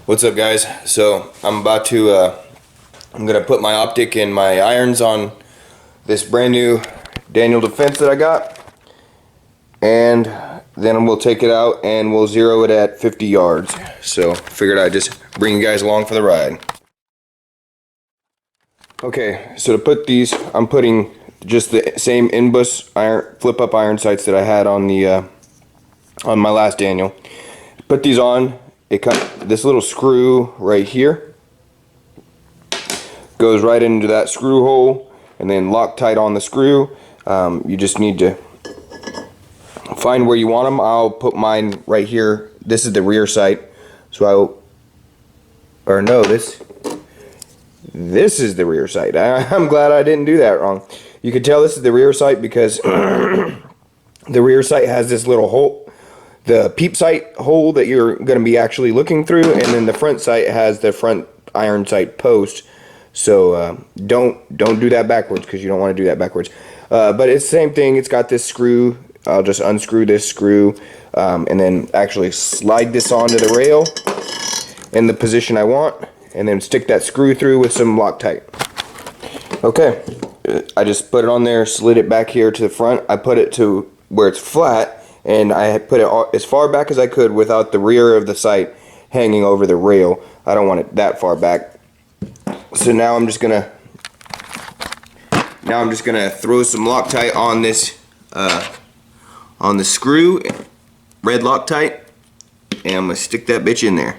What's up, guys? So I'm about to I'm gonna put my optic and my irons on this brand new Daniel Defense that I got, and then we'll take it out and we'll zero it at 50 yards. So figured I'd just bring you guys along for the ride. Okay, so to put these, I'm putting just the same in-bus iron flip up iron sights that I had on the on my last Daniel. Put these on. It cut this little screw right here, goes right into that screw hole, and then Loctite on the screw. You just need to find where you want them. I'll put mine right here. This is the rear sight, so this is the rear sight. I'm glad I didn't do that wrong. You can tell this is the rear sight because the rear sight has this little hole, the peep sight hole that you're going to be actually looking through, and then the front sight has the front iron sight post. So don't do that backwards, because you don't want to do that backwards. But it's the same thing. It's got this screw. I'll just unscrew this screw and then actually slide this onto the rail in the position I want, and then stick that screw through with some Loctite. Okay, I just put it on there, slid it back here to the front. I put it to where it's flat, and I put it as far back as I could without the rear of the sight hanging over the rail. I don't want it that far back. So now I'm just gonna throw some Loctite on this on the screw, red Loctite, and I'm gonna stick that bitch in there.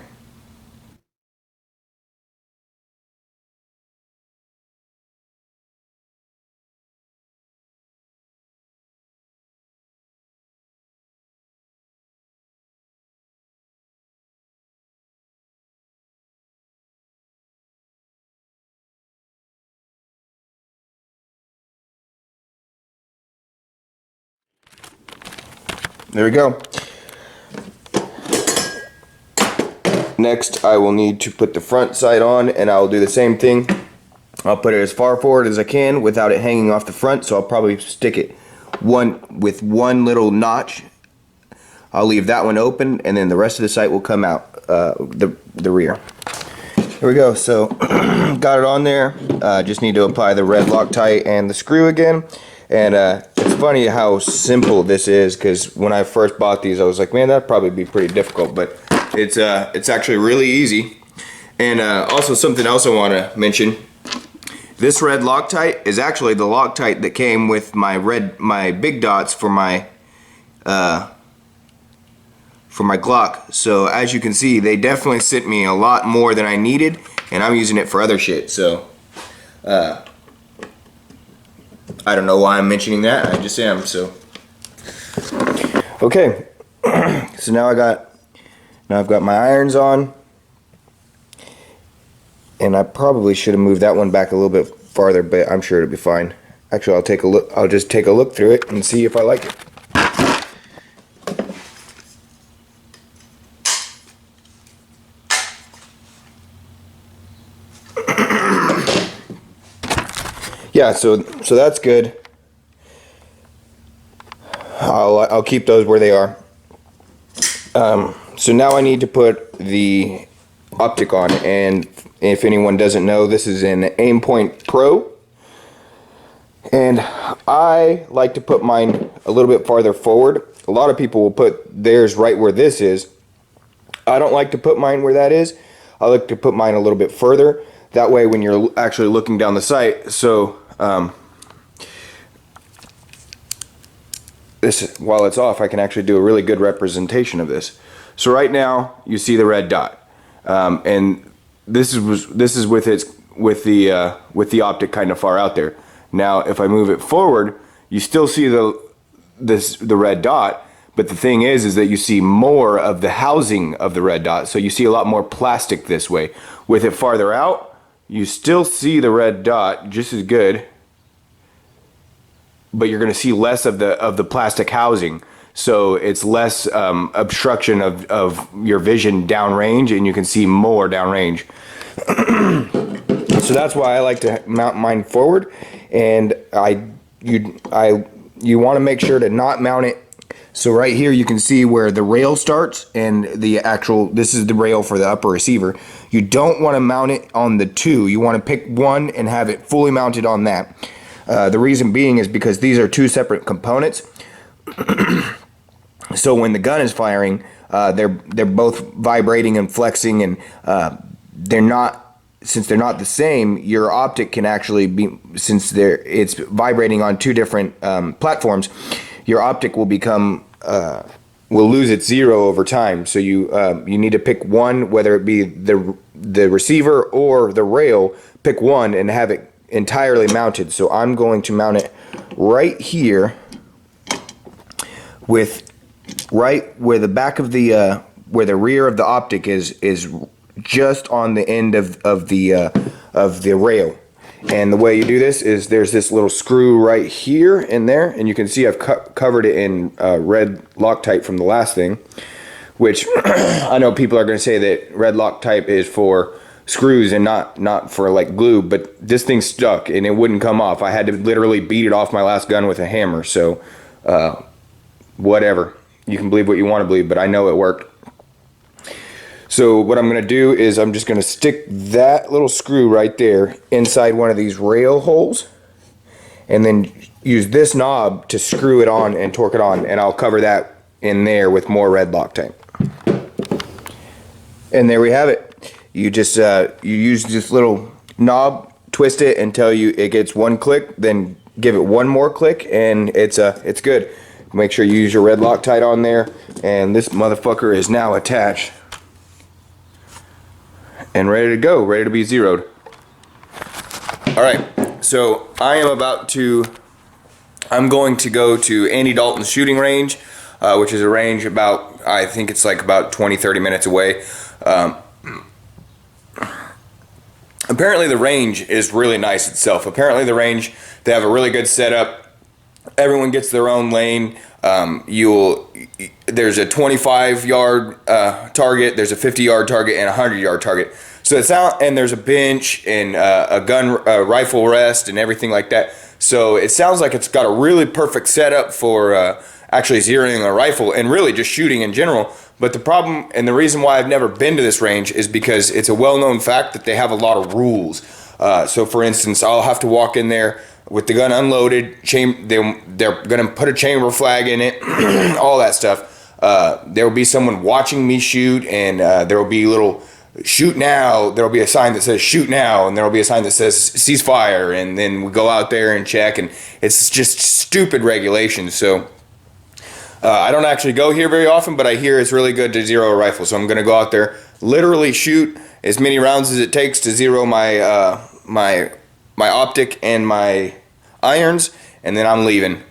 There we go. Next, I will need to put the front sight on, and I'll do the same thing. I'll put it as far forward as I can without it hanging off the front, so I'll probably stick it with one little notch. I'll leave that one open, and then the rest of the sight will come out the rear. Here we go. So got it on there. Just need to apply the red Loctite and the screw again. And it's funny how simple this is, because when I first bought these, I was like, man, that'd probably be pretty difficult, but it's actually really easy. And also something else I want to mention: this red Loctite is actually the Loctite that came with my big dots for my Glock. So as you can see, they definitely sent me a lot more than I needed, and I'm using it for other shit. So I don't know why I'm mentioning that. I just am. So okay. So now I've got my irons on, and I probably should have moved that one back a little bit farther, but I'm sure it'll be fine. Actually, I'll take a look. I'll just take a look through it and see if I like it. Yeah, so that's good. I'll keep those where they are. So now I need to put the optic on, and if anyone doesn't know, this is an Aimpoint Pro, and I like to put mine a little bit farther forward. A lot of people will put theirs right where this is. I don't like to put mine where that is. I like to put mine a little bit further. That way, when you're actually looking down the sight, so this, while it's off, I can actually do a really good representation of this. So right now, you see the red dot, and this is with the optic kind of far out there. Now, if I move it forward, you still see the red dot, but the thing is that you see more of the housing of the red dot. So you see a lot more plastic this way. With it farther out, you still see the red dot just as good, but you're going to see less of the plastic housing. So it's less obstruction of your vision downrange, and you can see more downrange. So that's why I like to mount mine forward, and you want to make sure to not mount it So right here you can see where the rail starts and the actual, this is the rail for the upper receiver. You don't want to mount it on the two. You want to pick one and have it fully mounted on that. The reason being is because these are two separate components. So when the gun is firing, they're both vibrating and flexing, and since they're not the same, your optic can actually be, since it's vibrating on two different platforms, your optic will become will lose its zero over time. So you need to pick one, whether it be the receiver or the rail. Pick one and have it entirely mounted. So I'm going to mount it right here, with right where the back of the where the rear of the optic is just on the end of the rail. And the way you do this is there's this little screw right here in there, and you can see I've covered it in red Loctite from the last thing, which I know people are going to say that red Loctite is for screws and not for like glue, but this thing stuck and it wouldn't come off. I had to literally beat it off my last gun with a hammer. So whatever, you can believe what you want to believe, but I know it worked. So what I'm going to do is I'm just going to stick that little screw right there inside one of these rail holes, and then use this knob to screw it on and torque it on, and I'll cover that in there with more red Loctite. And there we have it. You just you use this little knob, twist it until it gets one click, then give it one more click, and it's good. Make sure you use your red Loctite on there, and this motherfucker is now attached and ready to go, ready to be zeroed. Alright, so I'm going to go to Andy Dalton's shooting range, which is a range about, I think it's like about 20-30 minutes away. Apparently the range is really nice itself. Apparently the range, they have a really good setup. Everyone gets their own lane. There's a 25-yard target, there's a 50-yard target, and a 100-yard target. So and there's a bench and a rifle rest and everything like that. So it sounds like it's got a really perfect setup for actually zeroing a rifle and really just shooting in general. But the problem and the reason why I've never been to this range is because it's a well-known fact that they have a lot of rules. So for instance, I'll have to walk in there with the gun unloaded, they're gonna put a chamber flag in it, all that stuff. There will be someone watching me shoot, and there will be little shoot now. There will be a sign that says shoot now, and there will be a sign that says ceasefire, and then we go out there and check, and it's just stupid regulations. So I don't actually go here very often, but I hear it's really good to zero a rifle. So I'm gonna go out there, literally shoot as many rounds as it takes to zero my my optic and my irons, and then I'm leaving.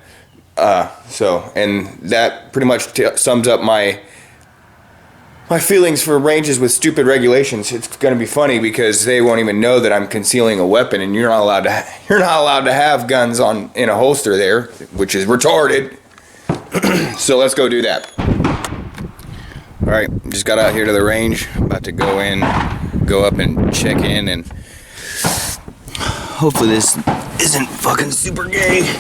And that pretty much sums up my feelings for ranges with stupid regulations. It's going to be funny because they won't even know that I'm concealing a weapon, and you're not allowed to have guns in a holster there, which is retarded. So let's go do that. All right, just got out here to the range, about to go up and check in, and hopefully this isn't fucking super gay.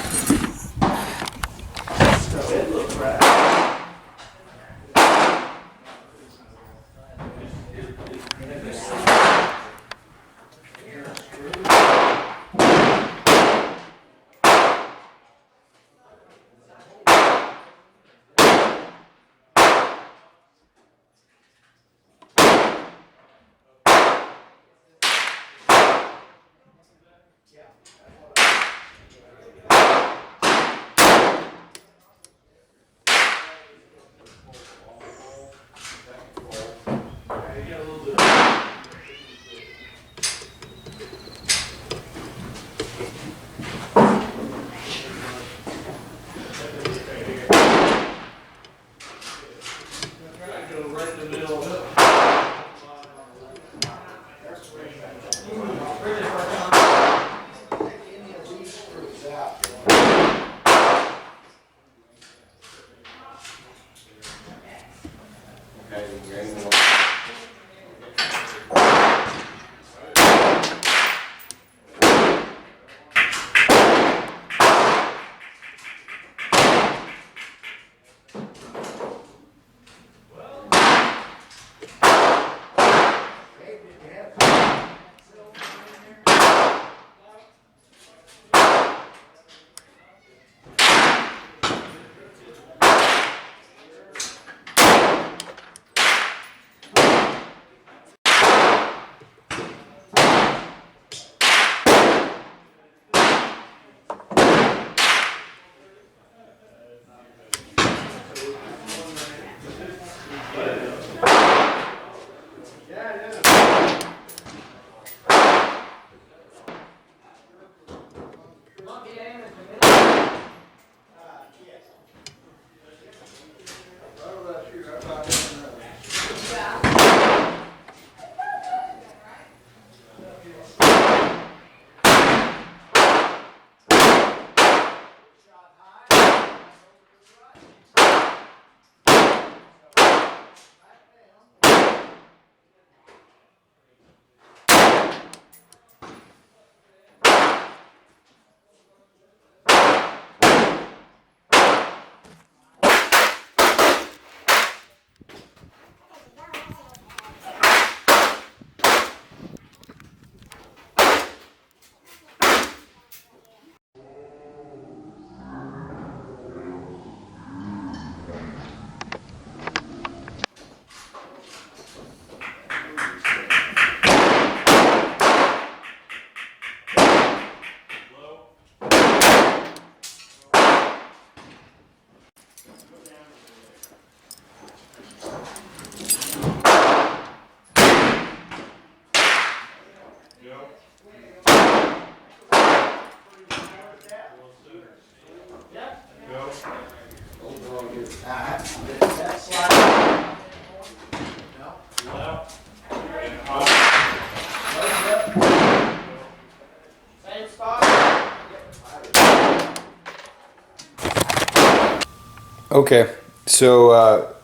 Okay, so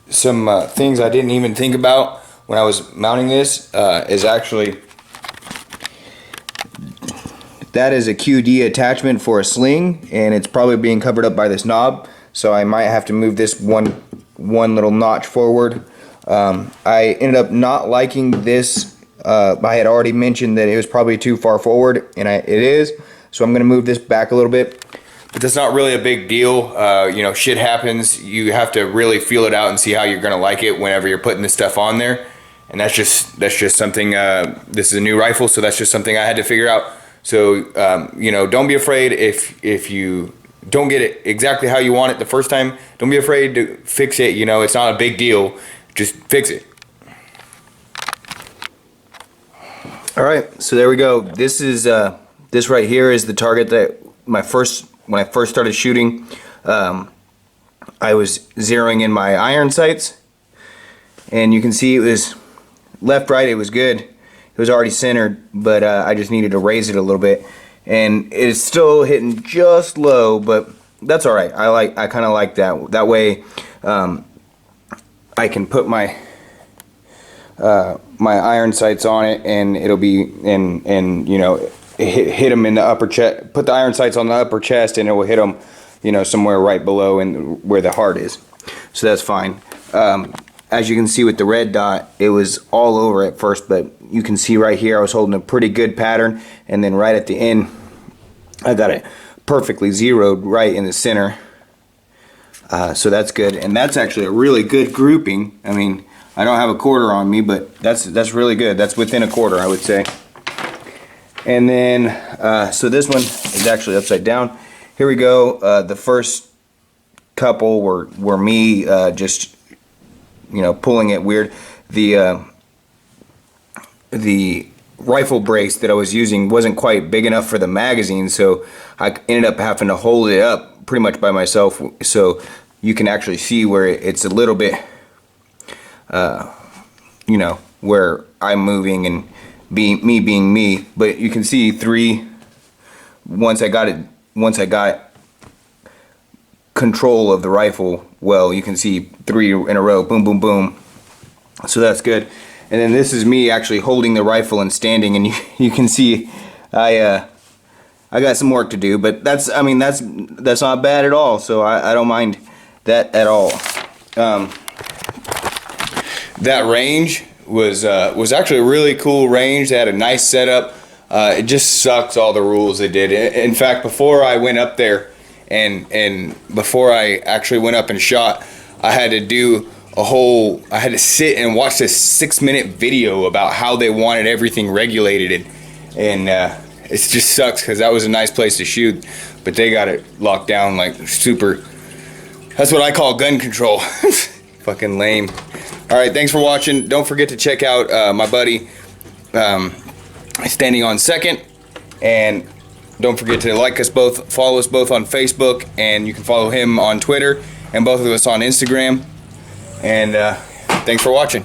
some things I didn't even think about when I was mounting this is actually that is a QD attachment for a sling, and it's probably being covered up by this knob, so I might have to move this one little notch forward. I ended up not liking this. I had already mentioned that it was probably too far forward, and it is, so I'm going to move this back a little bit. But that's not really a big deal. You know, shit happens. You have to really feel it out and see how you're going to like it whenever you're putting this stuff on there. And that's just something, this is a new rifle, so that's just something I had to figure out. So, you know, don't be afraid if you don't get it exactly how you want it the first time. Don't be afraid to fix it. You know, it's not a big deal. Just fix it. All right, so there we go. This is this right here is the target that when I first started shooting, I was zeroing in my iron sights, and you can see it was left, right. It was good. It was already centered, but I just needed to raise it a little bit, and it's still hitting just low, but that's all right. I kind of like that. That way, I can put my my iron sights on it, and it'll be and you know, hit them in the upper chest. Put the iron sights on the upper chest, and it will hit them, you know, somewhere right below and where the heart is. So that's fine. As you can see with the red dot, it was all over at first, but you can see right here I was holding a pretty good pattern, and then right at the end I got it perfectly zeroed right in the center. So that's good, and that's actually a really good grouping. I mean, I don't have a quarter on me, but that's really good. That's within a quarter, I would say. And then, so this one is actually upside down. Here we go. The first couple were me just, you know, pulling it weird. The rifle brace that I was using wasn't quite big enough for the magazine, so I ended up having to hold it up pretty much by myself. So you can actually see where it's a little bit, you know, where I'm moving and me being me, but you can see once I got control of the rifle, well, you can see 3 in a row, boom, boom, boom. So that's good. And then this is me actually holding the rifle and standing, and you can see I got some work to do, but that's not bad at all. So I don't mind that at all. That range was actually a really cool range. They had a nice setup. It just sucks all the rules they did. In fact, before I went up there and before I actually went up and shot, I had to sit and watch this 6-minute video about how they wanted everything regulated, and it just sucks because that was a nice place to shoot, but they got it locked down like super. That's what I call gun control. Fucking lame. Alright, thanks for watching. Don't forget to check out my buddy Standing on Second, and don't forget to like us both, follow us both on Facebook, and you can follow him on Twitter, and both of us on Instagram. And thanks for watching.